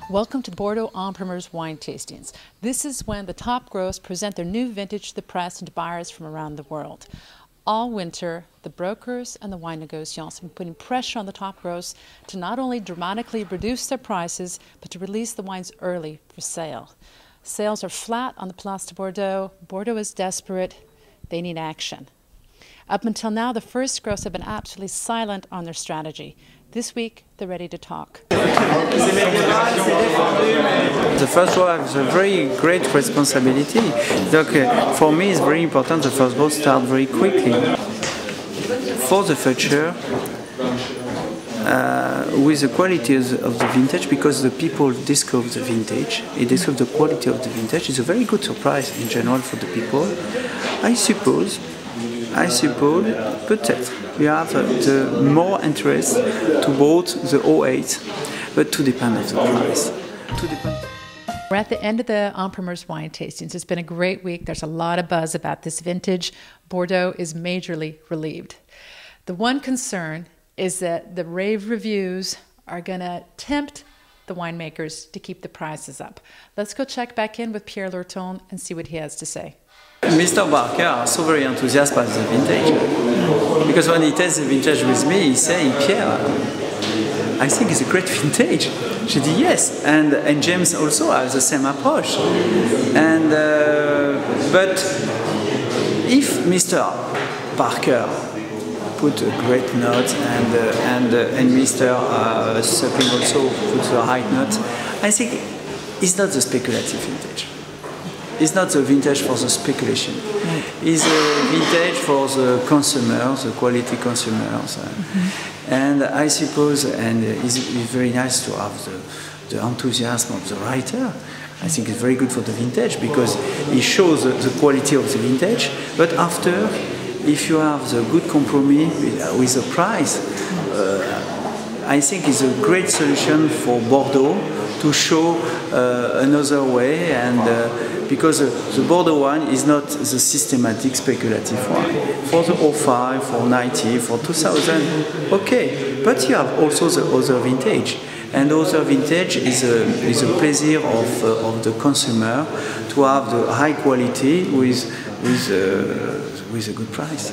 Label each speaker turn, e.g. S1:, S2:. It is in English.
S1: Welcome to the Bordeaux en Primeurs wine tastings. This is when the top gros present their new vintage to the press and to buyers from around the world. All winter, the brokers and the wine negociants have been putting pressure on the top gros to not only dramatically reduce their prices, but to release the wines early for sale. Sales are flat on the Place de Bordeaux. Bordeaux is desperate. They need action. Up until now, the first gros have been absolutely silent on their strategy. This week, they're ready to talk.
S2: The first row has a very great responsibility. For me, it's very important the first row start very quickly. For the future, with the quality of the vintage, because the people discover the vintage, they discover the quality of the vintage, it's a very good surprise in general for the people. I suppose, peut-être, we have the more interest to both the 08, but to depend on the price.
S1: We're at the end of the en Primeurs wine tastings. It's been a great week. There's a lot of buzz about this vintage. Bordeaux is majorly relieved. The one concern is that the rave reviews are going to tempt the winemakers to keep the prices up. Let's go check back in with Pierre Lurton and see what he has to say.
S2: Mr. Barker is so very enthusiastic about the vintage, because when he tastes the vintage with me, he's saying, Pierre, I think it's a great vintage. She said yes, and James also has the same approach. And but if Mr. Barker put a great note and Mr. Suckling also puts the right note, I think it's not the speculative vintage. It's not the vintage for the speculation. It's a vintage for the consumers, the quality consumers. And I suppose, and it's very nice to have the enthusiasm of the writer. I think it's very good for the vintage because it shows the quality of the vintage. But after, if you have the good compromise with the price, I think it's a great solution for Bordeaux to show another way, and because the Bordeaux wine is not the systematic speculative wine. For the 05, for 90, for 2000, okay, but you have also the other vintage. And other vintage is a pleasure of the consumer to have the high quality with a good price.